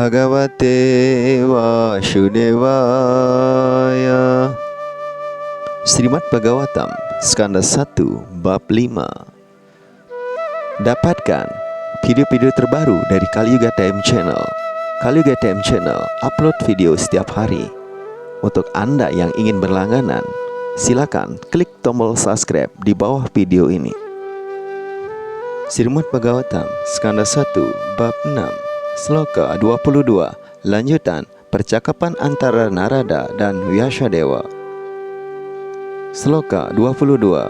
Bhagavate Vasudevaya. Srimad Bhagavatam, Skanda 1, Bab 5. Dapatkan video-video terbaru dari Kaliyuga TM Channel. Kaliyuga TM Channel upload video setiap hari. Untuk Anda yang ingin berlangganan, silakan klik tombol subscribe di bawah video ini. Srimad Bhagavatam, Skanda 1, Bab 6, Sloka 22, lanjutan percakapan antara Narada dan Vyasadewa. Sloka 22.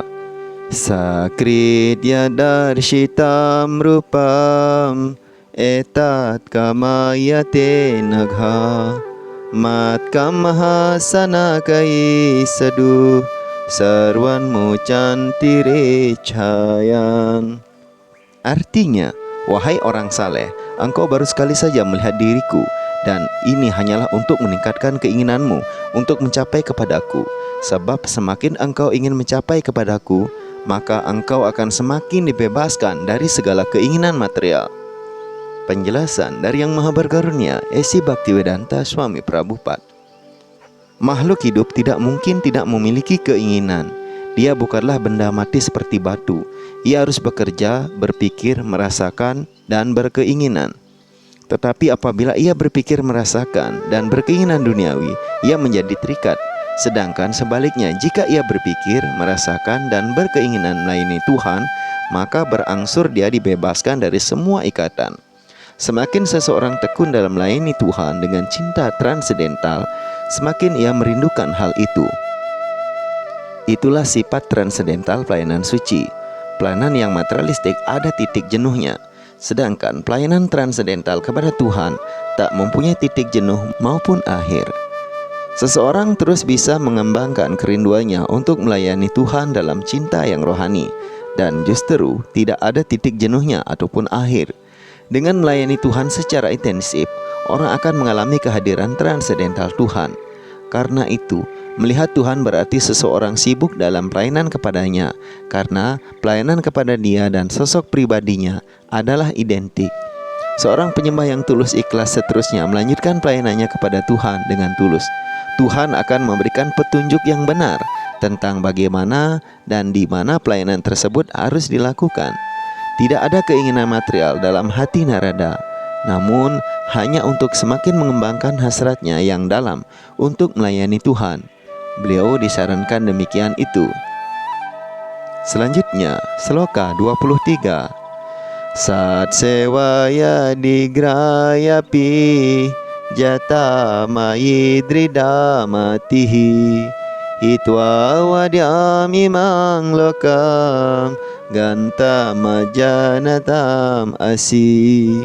Sakritya darshitam rupam etat kamayate nagha matkam mahasanakai sadu sarvan mucanti recayan. Artinya, wahai orang saleh, engkau baru sekali saja melihat diriku, dan ini hanyalah untuk meningkatkan keinginanmu untuk mencapai kepadaku. Sebab semakin engkau ingin mencapai kepadaku, maka engkau akan semakin dibebaskan dari segala keinginan material. Penjelasan dari Yang Maha Berkarunia, Esi Bhaktivedanta Swami Prabhupada. Makhluk hidup tidak mungkin tidak memiliki keinginan. Dia bukanlah benda mati seperti batu. Ia harus bekerja, berpikir, merasakan, dan berkeinginan. Tetapi apabila ia berpikir, merasakan, dan berkeinginan duniawi, ia menjadi terikat. Sedangkan sebaliknya, jika ia berpikir, merasakan, dan berkeinginan melayani Tuhan, maka berangsur dia dibebaskan dari semua ikatan. Semakin seseorang tekun dalam melayani Tuhan dengan cinta transendental, semakin ia merindukan hal itu. Itulah sifat transendental pelayanan suci. Pelayanan yang materialistik ada titik jenuhnya, sedangkan pelayanan transendental kepada Tuhan tak mempunyai titik jenuh maupun akhir. Seseorang terus bisa mengembangkan kerinduannya untuk melayani Tuhan dalam cinta yang rohani, dan justru tidak ada titik jenuhnya ataupun akhir. Dengan melayani Tuhan secara intensif, orang akan mengalami kehadiran transendental Tuhan. Karena itu, melihat Tuhan berarti seseorang sibuk dalam pelayanan kepadanya, karena pelayanan kepada Dia dan sosok pribadinya adalah identik. Seorang penyembah yang tulus ikhlas seterusnya melanjutkan pelayanannya kepada Tuhan dengan tulus. Tuhan akan memberikan petunjuk yang benar tentang bagaimana dan di mana pelayanan tersebut harus dilakukan. Tidak ada keinginan material dalam hati Narada, namun hanya untuk semakin mengembangkan hasratnya yang dalam untuk melayani Tuhan. Beliau disarankan demikian itu. Selanjutnya, Sloka 23. Sat sewaya digrayapi jata mayidridamatihi hitwa wadyamimang lokam ganta majanatam asi.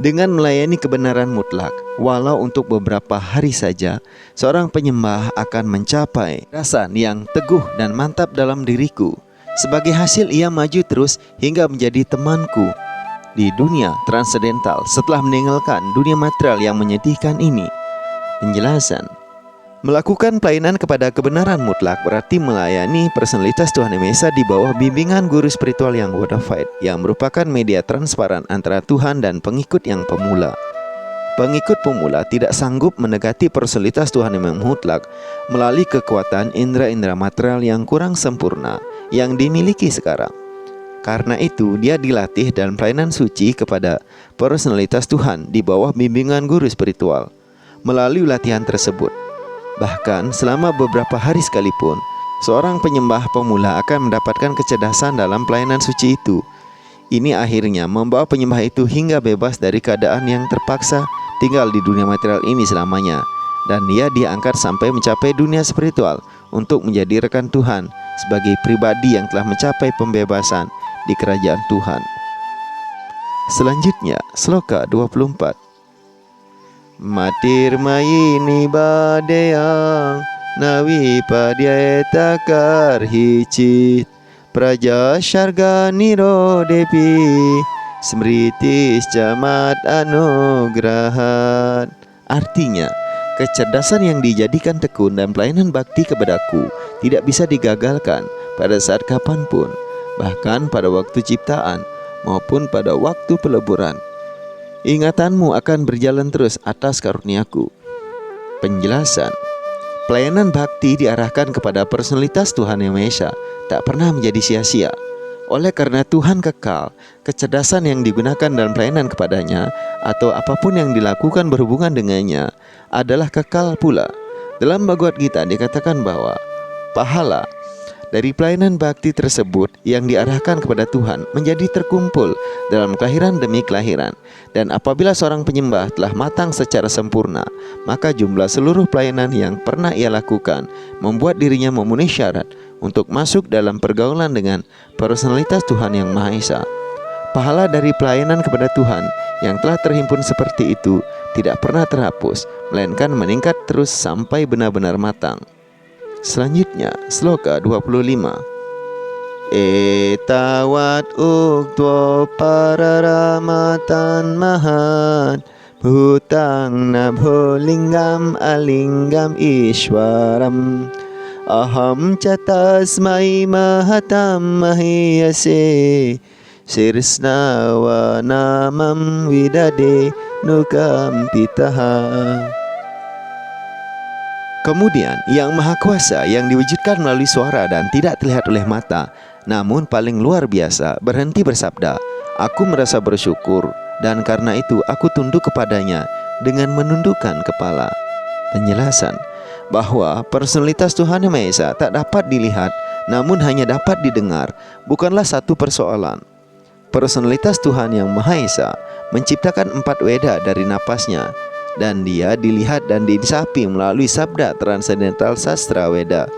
Dengan melayani kebenaran mutlak, walau untuk beberapa hari saja, seorang penyembah akan mencapai rasan yang teguh dan mantap dalam diriku. Sebagai hasil, ia maju terus hingga menjadi temanku di dunia transendental setelah meninggalkan dunia material yang menyedihkan ini. Penjelasan: melakukan pelayanan kepada kebenaran mutlak berarti melayani personalitas Tuhan Yang Maha Esa di bawah bimbingan guru spiritual yang bona fide, yang merupakan media transparan antara Tuhan dan pengikut yang pemula. Pengikut pemula tidak sanggup mendekati personalitas Tuhan yang mutlak melalui kekuatan indera-indera material yang kurang sempurna yang dimiliki sekarang. Karena itu, dia dilatih dalam pelayanan suci kepada personalitas Tuhan di bawah bimbingan guru spiritual. Melalui latihan tersebut, bahkan selama beberapa hari sekalipun, seorang penyembah pemula akan mendapatkan kecerdasan dalam pelayanan suci itu. Ini akhirnya membawa penyembah itu hingga bebas dari keadaan yang terpaksa tinggal di dunia material ini selamanya, dan dia diangkat sampai mencapai dunia spiritual untuk menjadi rekan Tuhan sebagai pribadi yang telah mencapai pembebasan di kerajaan Tuhan. Selanjutnya, Sloka 24. Matir mayini badeyang nawi padyeta karhicit praja syarga nirodepi smritis camat anugrahat. Artinya, kecerdasan yang dijadikan tekun dan pelayanan bakti kepadaku tidak bisa digagalkan pada saat kapanpun, bahkan pada waktu ciptaan maupun pada waktu peleburan. Ingatanmu akan berjalan terus atas karuniaku. Penjelasan. Pelayanan bakti diarahkan kepada personalitas Tuhan Yang Maha Esa, tak pernah menjadi sia-sia. Oleh karena Tuhan kekal, kecerdasan yang digunakan dalam pelayanan kepadanya atau apapun yang dilakukan berhubungan dengannya adalah kekal pula. Dalam Bhagavad Gita dikatakan bahwa pahala dari pelayanan bakti tersebut yang diarahkan kepada Tuhan menjadi terkumpul dalam kelahiran demi kelahiran. Dan apabila seorang penyembah telah matang secara sempurna, maka jumlah seluruh pelayanan yang pernah ia lakukan membuat dirinya memenuhi syarat untuk masuk dalam pergaulan dengan personalitas Tuhan Yang Maha Esa. Pahala dari pelayanan kepada Tuhan yang telah terhimpun seperti itu tidak pernah terhapus, melainkan meningkat terus sampai benar-benar matang. Selanjutnya, sloka 25. Etawat uktwa pararamatan mahat bhutang nabho linggam alinggam ishwaram aham catasmai mahatam mahiyase sirsnawa namam widade nukam pitaha. Kemudian Yang Maha Kuasa yang diwujudkan melalui suara dan tidak terlihat oleh mata, namun paling luar biasa, berhenti bersabda, "Aku merasa bersyukur dan karena itu aku tunduk kepadanya dengan menundukkan kepala." Penjelasan bahwa personalitas Tuhan Yang Maha Esa tak dapat dilihat namun hanya dapat didengar bukanlah satu persoalan. Personalitas Tuhan Yang Maha Esa menciptakan 4 weda dari napasnya, dan dia dilihat dan diinsapi melalui sabda transendental sastra Weda.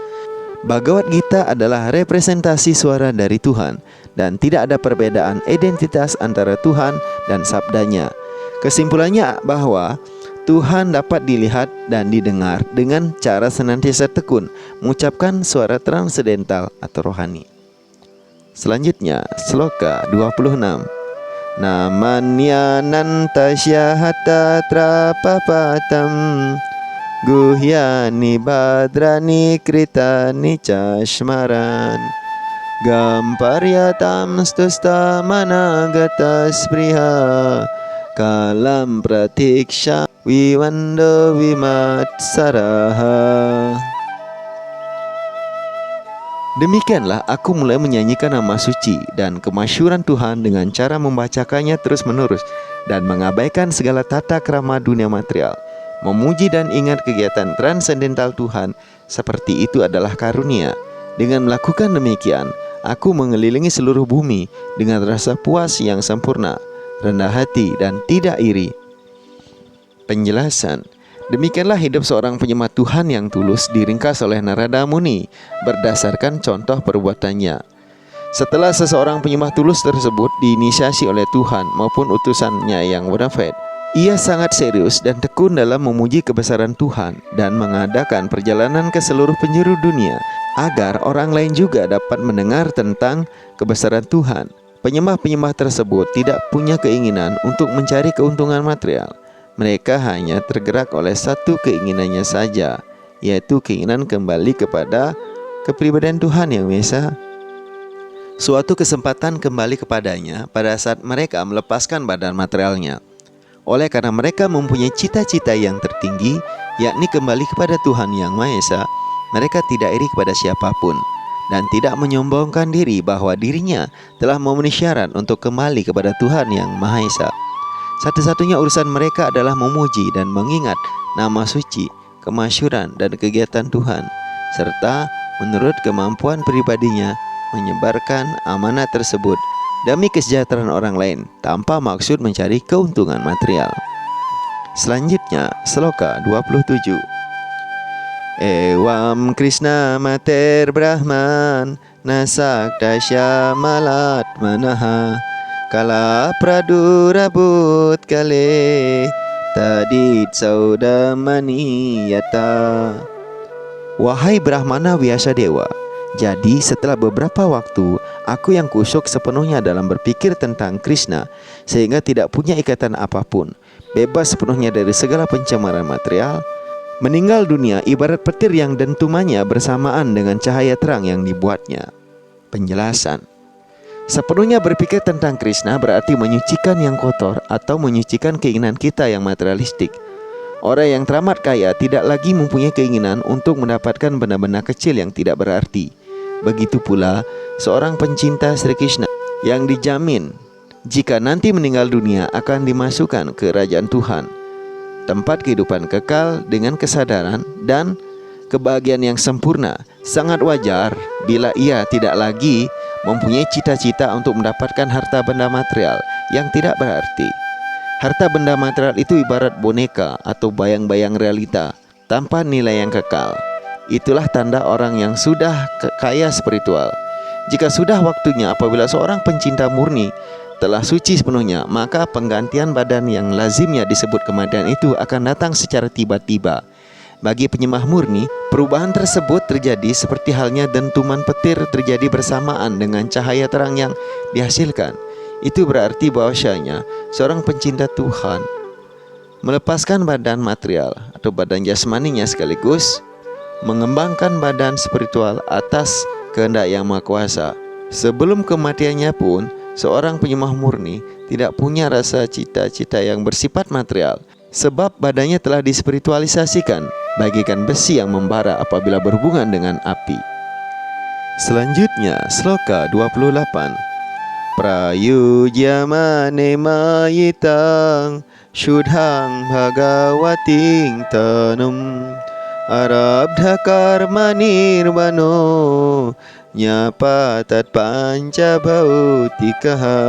Bhagavad Gita adalah representasi suara dari Tuhan, dan tidak ada perbedaan identitas antara Tuhan dan sabdanya. Kesimpulannya bahwa Tuhan dapat dilihat dan didengar dengan cara senantiasa tekun mengucapkan suara transendental atau rohani. Selanjutnya, sloka 26. Namanyanantasya hatta trapapatam guhyani badrani kritani chashmaran gamparyatam stusta managata spriha kalam pratiksha vivando vimatsaraha. Demikianlah aku mulai menyanyikan nama suci dan kemasyhuran Tuhan dengan cara membacakannya terus-menerus dan mengabaikan segala tata krama dunia material. Memuji dan ingat kegiatan transendental Tuhan seperti itu adalah karunia. Dengan melakukan demikian, aku mengelilingi seluruh bumi dengan rasa puas yang sempurna, rendah hati dan tidak iri. Penjelasan. Demikianlah hidup seorang penyembah Tuhan yang tulus diringkas oleh Narada Muni berdasarkan contoh perbuatannya. Setelah seseorang penyembah tulus tersebut diinisiasi oleh Tuhan maupun utusannya yang bonafide, ia sangat serius dan tekun dalam memuji kebesaran Tuhan dan mengadakan perjalanan ke seluruh penjuru dunia agar orang lain juga dapat mendengar tentang kebesaran Tuhan. Penyembah-penyembah tersebut tidak punya keinginan untuk mencari keuntungan material. Mereka hanya tergerak oleh satu keinginannya saja, yaitu keinginan kembali kepada kepribadian Tuhan Yang Maha Esa. Suatu kesempatan kembali kepadanya pada saat mereka melepaskan badan materialnya. Oleh karena mereka mempunyai cita-cita yang tertinggi, yakni kembali kepada Tuhan Yang Maha Esa, mereka tidak iri kepada siapapun dan tidak menyombongkan diri bahwa dirinya telah memenuhi syarat untuk kembali kepada Tuhan Yang Maha Esa. Satu-satunya urusan mereka adalah memuji dan mengingat nama suci, kemasyhuran dan kegiatan Tuhan, serta menurut kemampuan pribadinya menyebarkan amanat tersebut demi kesejahteraan orang lain tanpa maksud mencari keuntungan material. Selanjutnya, sloka 27. Ewam Krishna Mater Brahman Nasaktasya Malat Manaha Kala Pradurabut Kale Tadit Saudamani Yata. Wahai Brahmana Vyasadewa, jadi setelah beberapa waktu aku yang kusyuk sepenuhnya dalam berpikir tentang Krishna, sehingga tidak punya ikatan apapun, bebas sepenuhnya dari segala pencemaran material, meninggal dunia ibarat petir yang dentumannya bersamaan dengan cahaya terang yang dibuatnya. Penjelasan. Sepenuhnya berpikir tentang Krishna berarti menyucikan yang kotor atau menyucikan keinginan kita yang materialistik. Orang yang teramat kaya tidak lagi mempunyai keinginan untuk mendapatkan benda-benda kecil yang tidak berarti. Begitu pula seorang pencinta Sri Krishna yang dijamin jika nanti meninggal dunia akan dimasukkan ke kerajaan Tuhan, tempat kehidupan kekal dengan kesadaran dan kebahagiaan yang sempurna. Sangat wajar bila ia tidak lagi mempunyai cita-cita untuk mendapatkan harta benda material yang tidak berarti. Harta benda material itu ibarat boneka atau bayang-bayang realita tanpa nilai yang kekal. Itulah tanda orang yang sudah kaya spiritual. Jika sudah waktunya apabila seorang pencinta murni telah suci sepenuhnya, maka penggantian badan yang lazimnya disebut kematian itu akan datang secara tiba-tiba. Bagi penyembah murni, perubahan tersebut terjadi seperti halnya dentuman petir terjadi bersamaan dengan cahaya terang yang dihasilkan. Itu berarti bahwasanya seorang pencinta Tuhan melepaskan badan material atau badan jasmaninya sekaligus mengembangkan badan spiritual atas kehendak Yang Maha Kuasa. Sebelum kematiannya pun, seorang penyembah murni tidak punya rasa cita-cita yang bersifat material, sebab badannya telah dispiritualisasikan bagaikan besi yang membara apabila berhubungan dengan api. Selanjutnya, sloka 28. Prayujyamane mayitang Shudhang bhagavating tanum Arabdha karma nirvano Nyapatat panca bhautikaha.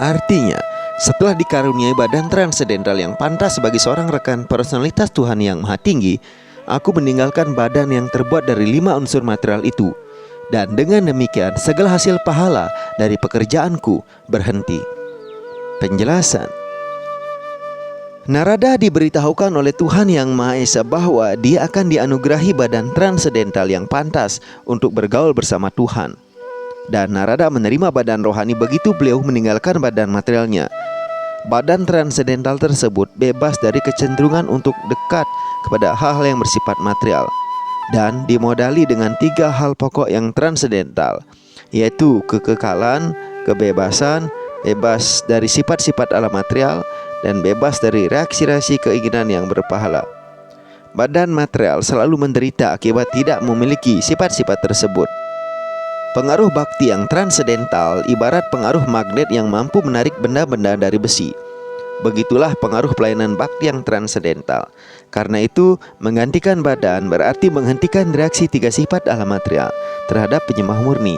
Artinya, setelah dikaruniai badan transendental yang pantas sebagai seorang rekan personalitas Tuhan yang maha tinggi, aku meninggalkan badan yang terbuat dari 5 unsur material itu. Dan dengan demikian segala hasil pahala dari pekerjaanku berhenti. Penjelasan: Narada diberitahukan oleh Tuhan Yang Maha Esa bahwa dia akan dianugerahi badan transendental yang pantas untuk bergaul bersama Tuhan. Dan Narada menerima badan rohani begitu beliau meninggalkan badan materialnya. Badan transendental tersebut bebas dari kecenderungan untuk dekat kepada hal-hal yang bersifat material dan dimodali dengan 3 hal pokok yang transendental, yaitu kekekalan, kebebasan, bebas dari sifat-sifat alam material, dan bebas dari reaksi-reaksi keinginan yang berpahala. Badan material selalu menderita akibat tidak memiliki sifat-sifat tersebut. Pengaruh bakti yang transendental ibarat pengaruh magnet yang mampu menarik benda-benda dari besi. Begitulah pengaruh pelayanan bakti yang transendental. Karena itu, menggantikan badan berarti menghentikan reaksi 3 sifat alam material terhadap penyembah murni.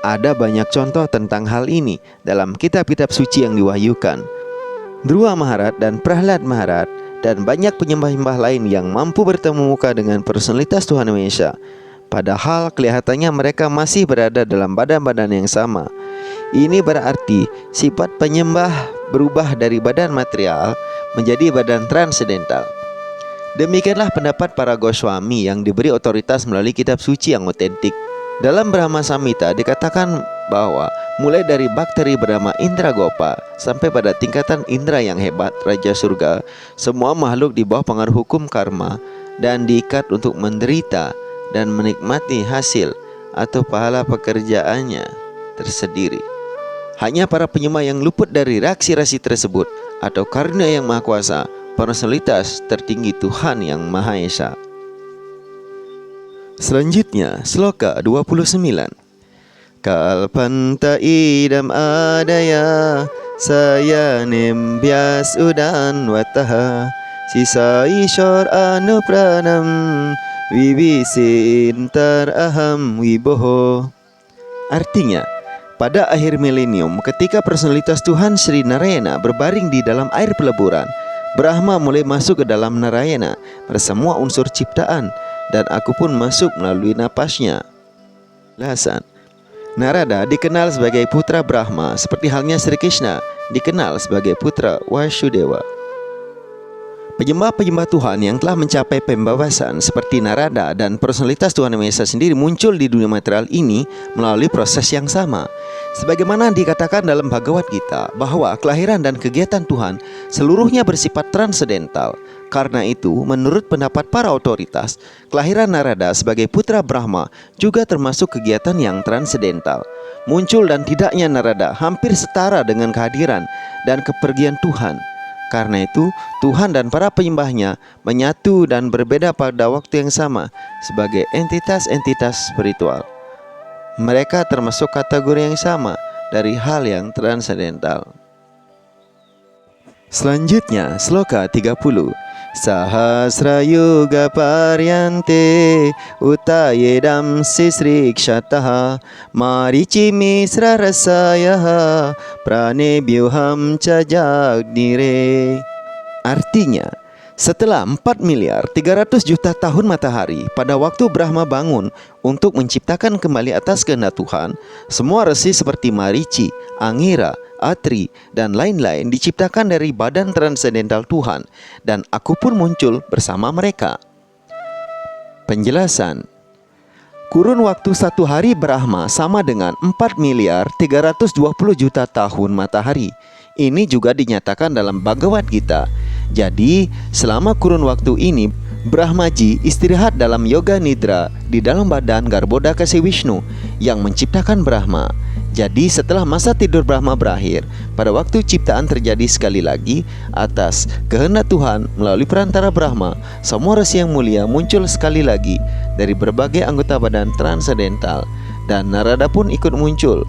Ada banyak contoh tentang hal ini dalam kitab-kitab suci yang diwahyukan. Dhruva Maharaj dan Prahlad Maharaj dan banyak penyembah-penyembah lain yang mampu bertemu muka dengan personalitas Tuhan Yang Maha Esa. Padahal kelihatannya mereka masih berada dalam badan-badan yang sama. Ini berarti sifat penyembah berubah dari badan material menjadi badan transendental. Demikianlah pendapat para Goswami yang diberi otoritas melalui kitab suci yang otentik. Dalam Brahma Samhita dikatakan bahwa mulai dari bakteri bernama Indra Gopa sampai pada tingkatan Indra yang hebat, Raja Surga, semua makhluk di bawah pengaruh hukum karma dan diikat untuk menderita dan menikmati hasil atau pahala pekerjaannya tersendiri. Hanya para penyembah yang luput dari reaksi-reaksi tersebut atau karunia Yang Maha Kuasa, personalitas tertinggi Tuhan Yang Maha Esa. Selanjutnya, sloka 29. Kalpanta idam adaya sayanim bias udan wataha sisa ishor anupranam vivisin aham wiboho. Artinya, pada akhir milenium ketika personalitas Tuhan Sri Narayana berbaring di dalam air peleburan, Brahma mulai masuk ke dalam Narayana bersemua unsur ciptaan, dan aku pun masuk melalui napasnya. Penjelasan: Narada dikenal sebagai putra Brahma seperti halnya Sri Krishna dikenal sebagai putra Vasudeva. Penyembah-penyembah Tuhan yang telah mencapai pembebasan seperti Narada dan personalitas Tuhan Yang Maha Esa sendiri muncul di dunia material ini melalui proses yang sama. Sebagaimana dikatakan dalam Bhagavad Gita bahwa kelahiran dan kegiatan Tuhan seluruhnya bersifat transendental. Karena itu, menurut pendapat para otoritas, kelahiran Narada sebagai putra Brahma juga termasuk kegiatan yang transendental. Muncul dan tidaknya Narada hampir setara dengan kehadiran dan kepergian Tuhan. Karena itu, Tuhan dan para penyembahnya menyatu dan berbeda pada waktu yang sama sebagai entitas-entitas spiritual. Mereka termasuk kategori yang sama dari hal yang transendental. Selanjutnya, sloka 30. Sahasra yuga paryante utayedam sisrikshataha marici misra rasayaha pranebyuham cajagnire. Artinya, setelah 4.300.000.000 tahun matahari pada waktu Brahma bangun untuk menciptakan kembali atas kehendak Tuhan, semua resi seperti Marici, Angira, Atri, dan lain-lain diciptakan dari badan transendental Tuhan, dan aku pun muncul bersama mereka. Penjelasan: kurun waktu satu hari Brahma sama dengan 4.320.000.000 tahun matahari. Ini juga dinyatakan dalam Bhagavad Gita. Jadi, selama kurun waktu ini, Brahmaji istirahat dalam yoga nidra di dalam badan Garbhodakasya Vishnu yang menciptakan Brahma. Jadi, setelah masa tidur Brahma berakhir, pada waktu ciptaan terjadi sekali lagi atas kehendak Tuhan melalui perantara Brahma, semua resi yang mulia muncul sekali lagi dari berbagai anggota badan transendental, dan Narada pun ikut muncul.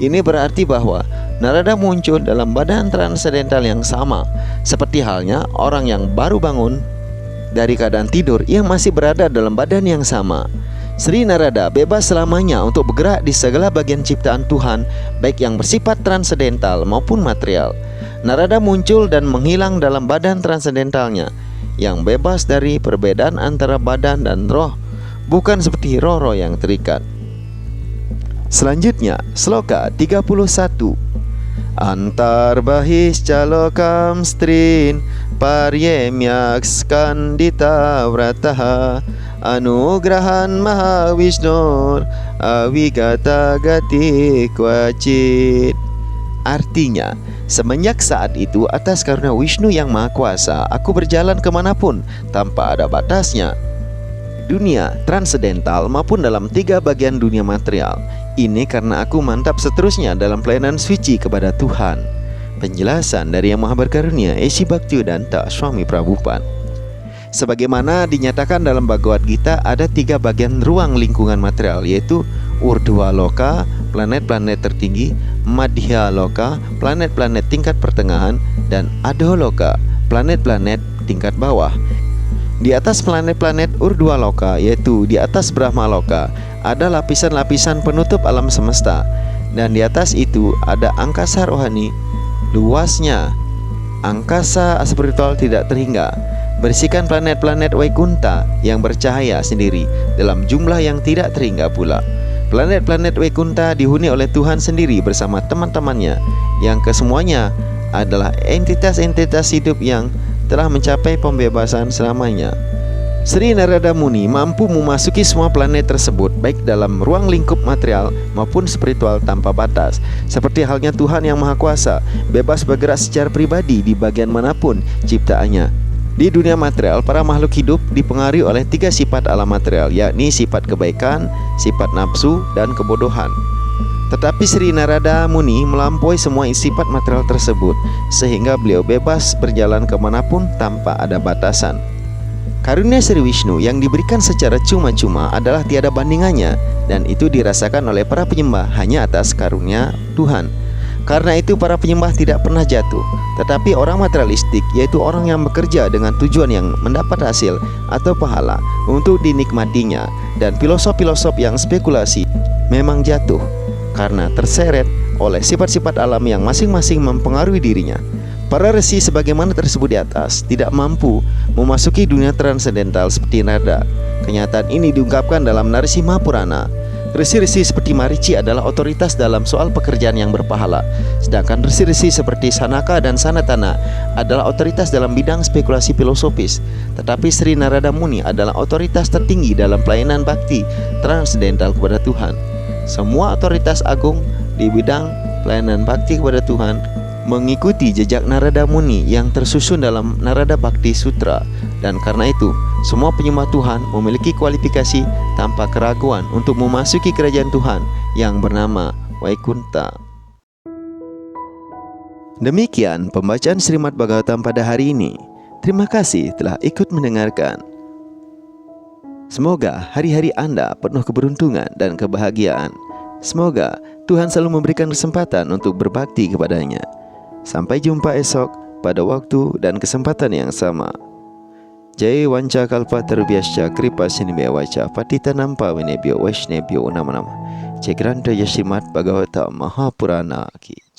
Ini berarti bahwa Narada muncul dalam badan transendental yang sama, seperti halnya orang yang baru bangun dari keadaan tidur yang masih berada dalam badan yang sama. Sri Narada bebas selamanya untuk bergerak di segala bagian ciptaan Tuhan, baik yang bersifat transendental maupun material. Narada muncul dan menghilang dalam badan transendentalnya, yang bebas dari perbedaan antara badan dan roh, bukan seperti roh-roh yang terikat. Selanjutnya, sloka 31. Antar bahis calokam strin paryemyaks kandita vrataha anugrahan mahawishnur awigata gati kwacit. Artinya, semenjak saat itu atas karunia Wisnu yang Maha Kuasa, aku berjalan kemanapun tanpa ada batasnya, dunia transendental maupun dalam 3 bagian dunia material. Ini karena aku mantap seterusnya dalam pelayanan suci kepada Tuhan. Penjelasan dari Yang Maha Berkarunia Esi Bhaktivedanta Swami Prabhupada. Sebagaimana dinyatakan dalam Bhagavad Gita, ada 3 bagian ruang lingkungan material, yaitu Urdhva Loka, planet-planet tertinggi, Madhya Loka, planet-planet tingkat pertengahan, dan Adho Loka, planet-planet tingkat bawah. Di atas planet-planet Urdhva Loka, yaitu di atas Brahma Loka, ada lapisan-lapisan penutup alam semesta, dan di atas itu ada angkasa rohani. Luasnya angkasa spiritual tidak terhingga, berisikan planet-planet Vaikunta yang bercahaya sendiri dalam jumlah yang tidak terhingga pula. Planet-planet Vaikunta dihuni oleh Tuhan sendiri bersama teman-temannya, yang kesemuanya adalah entitas-entitas hidup yang telah mencapai pembebasan selamanya. Sri Narada Muni mampu memasuki semua planet tersebut, baik dalam ruang lingkup material maupun spiritual tanpa batas. Seperti halnya Tuhan yang Maha Kuasa, bebas bergerak secara pribadi di bagian manapun ciptaannya. Di dunia material, para makhluk hidup dipengaruhi oleh 3 sifat alam material, yakni sifat kebaikan, sifat nafsu, dan kebodohan. Tetapi Sri Narada Muni melampaui semua sifat material tersebut, sehingga beliau bebas berjalan kemanapun tanpa ada batasan. Karunia Sri Wisnu yang diberikan secara cuma-cuma adalah tiada bandingannya, dan itu dirasakan oleh para penyembah hanya atas karunia Tuhan. Karena itu para penyembah tidak pernah jatuh. Tetapi orang materialistik, yaitu orang yang bekerja dengan tujuan yang mendapat hasil atau pahala untuk dinikmatinya, dan filosof-filosof yang spekulasi, memang jatuh karena terseret oleh sifat-sifat alam yang masing-masing mempengaruhi dirinya. Para resi sebagaimana tersebut di atas tidak mampu memasuki dunia transendental seperti Narada. Kenyataan ini diungkapkan dalam Narasimha Purana. Resi-resi seperti Marici adalah otoritas dalam soal pekerjaan yang berpahala, sedangkan resi-resi seperti Sanaka dan Sanatana adalah otoritas dalam bidang spekulasi filosofis. Tetapi Sri Narada Muni adalah otoritas tertinggi dalam pelayanan bakti transendental kepada Tuhan. Semua otoritas agung di bidang pelayanan bakti kepada Tuhan mengikuti jejak Narada Muni yang tersusun dalam Narada Bhakti Sutra. Dan karena itu, semua penyembah Tuhan memiliki kualifikasi tanpa keraguan untuk memasuki kerajaan Tuhan yang bernama Waikunta. Demikian pembacaan Srimad Bhagavatam pada hari ini. Terima kasih telah ikut mendengarkan. Semoga hari-hari Anda penuh keberuntungan dan kebahagiaan. Semoga Tuhan selalu memberikan kesempatan untuk berbakti kepadanya. Sampai jumpa esok pada waktu dan kesempatan yang sama. Jai wanca kalpa terbiasya kripa sinibya waca patita nampa winebyo vaishnebyo nama-nama. Cekranta Srimad Bhagavatam Mahapurana ki.